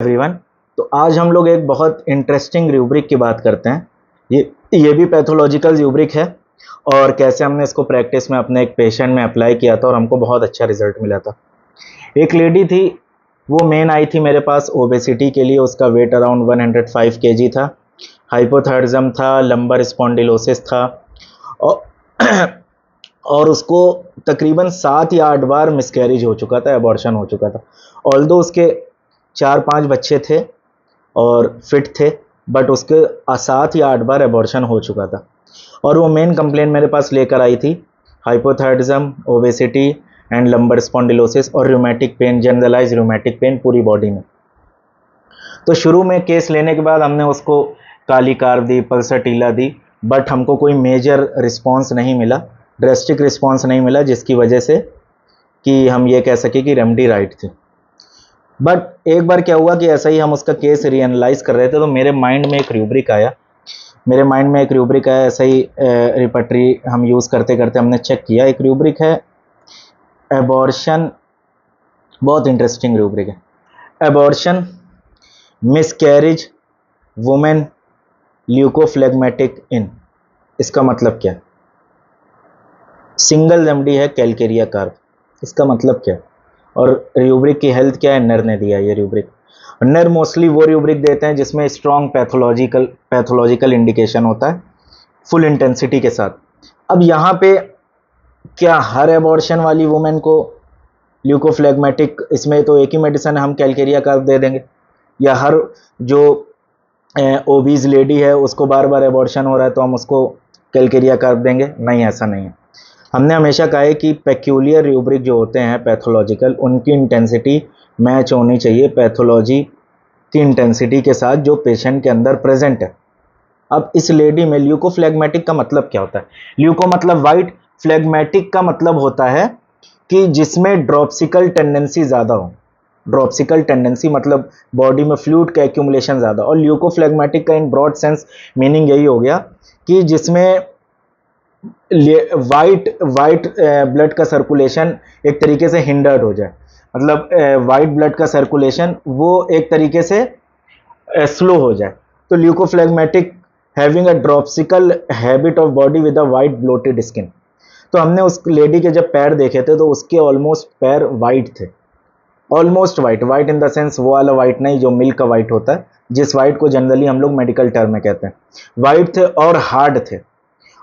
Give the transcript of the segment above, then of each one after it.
Everyone. तो आज हम लोग एक बहुत इंटरेस्टिंग रूब्रिक की बात करते हैं। ये भी पैथोलॉजिकल रूब्रिक है और कैसे हमने इसको प्रैक्टिस में अपने एक पेशेंट में अप्लाई किया था और हमको बहुत अच्छा रिजल्ट मिला था। एक लेडी थी, वो मेन आई थी मेरे पास ओबेसिटी के लिए। उसका वेट अराउंड 105 केजी था, हाइपोथायरिज्म था, लंबर स्पॉन्डिलोसिस था और और उसको तकरीबन 7 या 8 बार मिसकैरेज हो चुका था, एबॉर्शन हो चुका था। ऑल्दो उसके 4-5 बच्चे थे और फिट थे, बट उसके 7 या 8 बार एबॉर्शन हो चुका था। और वो मेन कंप्लेंट मेरे पास लेकर आई थी hypothyroidism, obesity and lumbar spondylosis और rheumatic pain, generalise rheumatic pain पूरी बॉडी में। तो शुरू में केस लेने के बाद हमने उसको kali carb the, पल्सटीला the, but हमको कोई मेजर रिस्पॉन्स नहीं मिला, ड्रेस्टिक रिस्पॉन्स नहीं मिला, जिसकी वजह से कि हम ये कह सके कि रेमेडी राइट थी। बट एक बार क्या हुआ कि ऐसा ही हम उसका केस रीएनालाइज कर रहे थे तो मेरे माइंड में एक रूब्रिक आया, ऐसा ही रिपटरी हम यूज़ करते करते हमने चेक किया। एक रूब्रिक है एबॉर्शन, बहुत इंटरेस्टिंग रूब्रिक है, एबॉर्शन, मिसकैरेज, वुमेन, ल्यूकोफ्लेगमेटिक इन। इसका मतलब क्या है? सिंगल रेमेडी है कैलकेरिया कार्ब। इसका मतलब क्या है? और रूब्रिक की हेल्थ क्या है? नर ने दिया ये रूब्रिक। नर मोस्टली वो रूब्रिक देते हैं जिसमें स्ट्रॉन्ग पैथोलॉजिकल इंडिकेशन होता है फुल इंटेंसिटी के साथ। अब यहाँ पे क्या हर एबॉर्शन वाली वुमेन को ल्यूकोफ्लेगमेटिक, इसमें तो एक ही मेडिसिन है, हम कैलकेरिया कार्ब दे देंगे? या हर जो ओबीज लेडी है उसको बार बार एबॉर्शन हो रहा है तो हम उसको कैलकेरिया कार्ब देंगे? नहीं, ऐसा नहीं है। हमने हमेशा कहा है कि पेक्यूलियर रूब्रिक जो होते हैं पैथोलॉजिकल, उनकी इंटेंसिटी मैच होनी चाहिए पैथोलॉजी की इंटेंसिटी के साथ जो पेशेंट के अंदर प्रेजेंट है। अब इस लेडी में ल्यूकोफ्लेगमेटिक का मतलब क्या होता है? ल्यूको मतलब वाइट, फ्लेगमेटिक का मतलब होता है कि जिसमें ड्रॉप्सिकल टेंडेंसी ज़्यादा हो। ड्रॉप्सिकल टेंडेंसी मतलब बॉडी में फ्लूइड का एक्यूमुलेशन ज़्यादा। और ल्यूकोफ्लेगमेटिक का इन ब्रॉड सेंस मीनिंग यही हो गया कि जिसमें वाइट ब्लड का सर्कुलेशन एक तरीके से हिंडर्ड हो जाए, मतलब वाइट ब्लड का सर्कुलेशन वो एक तरीके से स्लो हो जाए। तो leucophlegmatic having a dropsical habit of body with a white bloated skin. तो हमने उस लेडी के जब पैर देखे थे तो उसके ऑलमोस्ट पैर वाइट थे, almost white. White in the sense वो वाला वाइट नहीं जो मिल्क का वाइट होता है, जिस वाइट को जनरली हम लोग मेडिकल टर्म में कहते हैं। वाइट थे और हार्ड थे।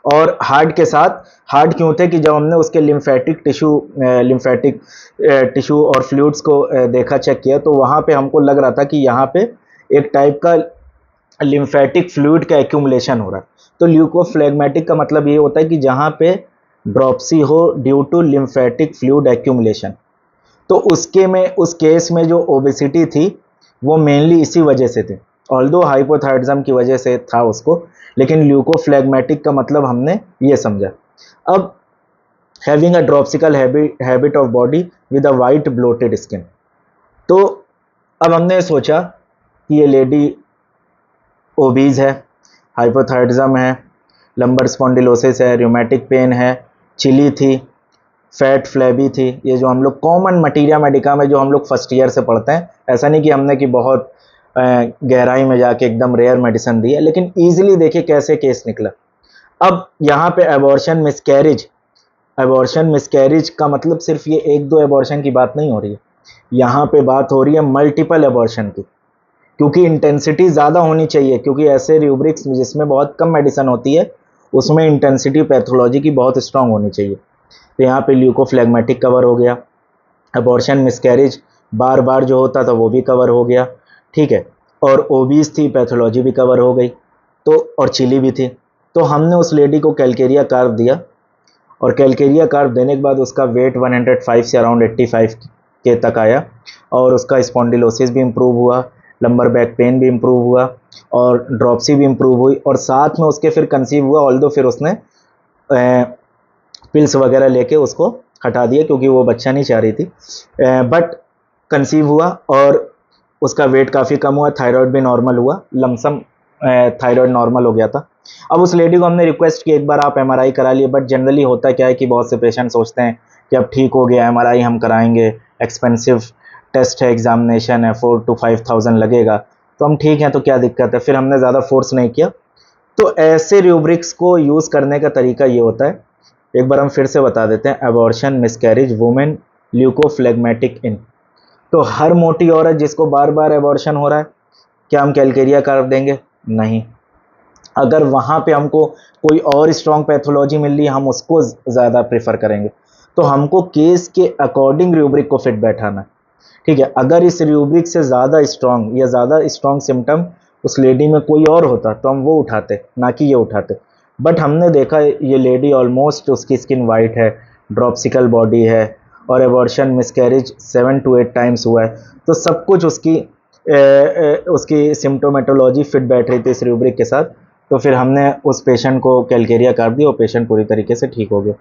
और हार्ड के साथ, हार्ड क्यों थे कि जब हमने उसके लिम्फेटिक टिश्यू और फ्लूइड्स को देखा, चेक किया, तो वहाँ पे हमको लग रहा था कि यहाँ पे एक टाइप का लिम्फेटिक फ्लूइड का एक्यूमुलेशन हो रहा है। तो ल्यूकोफ्लेगमेटिक का मतलब ये होता है कि जहाँ पे ड्रॉप्सी हो due to lymphatic fluid accumulation. तो उस केस में जो ओबेसिटी थी वो मेनली इसी वजह से थी, ऑल्दो हाइपोथायरिज्म की वजह से था उसको, लेकिन ल्यूकोफ्लेगमेटिक का मतलब हमने ये समझा। अब having a dropsical habit of body with a white bloated skin. तो अब हमने सोचा कि ये लेडी ओबीज है, हाइपोथायरिज्म है, लंबर स्पॉन्डिलोसिस है, रूमेटिक पेन है, चिली थी, फैट फ्लैबी थी, ये जो हम लोग कॉमन मटीरिया मेडिका में जो हम लोग फर्स्ट ईयर से पढ़ते हैं। ऐसा नहीं कि हमने कि बहुत गहराई में जाके एकदम रेयर मेडिसिन दी है, लेकिन ईजिली देखिए कैसे केस निकला। अब यहाँ पे एबॉर्शन मिसकैरेज का मतलब सिर्फ ये 1-2 एबॉर्शन की बात नहीं हो रही है, यहाँ पे बात हो रही है मल्टीपल एबॉर्शन की, क्योंकि इंटेंसिटी ज़्यादा होनी चाहिए। क्योंकि ऐसे रूब्रिक्स जिसमें बहुत कम मेडिसिन होती है उसमें इंटेंसिटी पैथोलॉजी की बहुत स्ट्रांग होनी चाहिए। तो यहाँ पे ल्यूकोफ्लेगमेटिक कवर हो गया, एबॉर्शन मिसकैरेज बार बार जो होता था वो भी कवर हो गया, ठीक है, और ओबीज थी, पैथोलॉजी भी कवर हो गई, तो और चिली भी थी। तो हमने उस लेडी को कैलकेरिया कार्ब दिया और कैलकेरिया कार्ब देने के बाद उसका वेट 105 से अराउंड 85 के तक आया और उसका स्पॉन्डिलोसिस भी इम्प्रूव हुआ, लंबर बैक पेन भी इम्प्रूव हुआ और ड्रॉप्सी भी इम्प्रूव हुई और साथ में उसके फिर कंसीव हुआ। ऑल्दो फिर उसने पिल्स वगैरह लेके उसको हटा दिया क्योंकि वो बच्चा नहीं चाह रही थी, बट कंसीव हुआ और उसका वेट काफ़ी कम हुआ, थायराइड भी नॉर्मल हुआ, लमसम थायराइड नॉर्मल हो गया था। अब उस लेडी को हमने रिक्वेस्ट की एक बार आप एमआरआई करा लिए, बट जनरली होता क्या है कि बहुत से पेशेंट सोचते हैं कि अब ठीक हो गया एमआरआई हम कराएंगे, एक्सपेंसिव टेस्ट है, एग्जामिनेशन है, 4 to 5,000 लगेगा, तो हम ठीक हैं, तो क्या दिक्कत है, फिर हमने ज़्यादा फोर्स नहीं किया। तो ऐसे रूब्रिक्स को यूज़ करने का तरीका ये होता है, एक बार हम फिर से बता देते हैं। अबॉर्शन, मिसकैरेज, वुमेन, ल्यूकोफ्लेगमेटिक इन। तो हर मोटी औरत जिसको बार बार एबॉर्शन हो रहा है, क्या हम कैलकेरिया कर देंगे? नहीं। अगर वहाँ पे हमको कोई और स्ट्रॉन्ग पैथोलॉजी मिल रही है, हम उसको ज़्यादा प्रेफर करेंगे। तो हमको केस के अकॉर्डिंग रूब्रिक को फिट बैठाना है, ठीक है। अगर इस रूब्रिक से ज़्यादा स्ट्रॉन्ग या ज़्यादा स्ट्रॉन्ग सिम्टम उस लेडी में कोई और होता तो हम वो उठाते, ना कि ये उठाते। बट हमने देखा ये लेडी ऑलमोस्ट, उसकी स्किन वाइट है, ड्रॉप्सिकल बॉडी है, और एबॉर्शन मिसकैरेज 7 to 8 टाइम्स हुआ है, तो सब कुछ उसकी सिम्टोमेटोलॉजी फिट बैठ रही थी इस रूब्रिक के साथ। तो फिर हमने उस पेशेंट को कैलकेरिया कर दिया और पेशेंट पूरी तरीके से ठीक हो गया।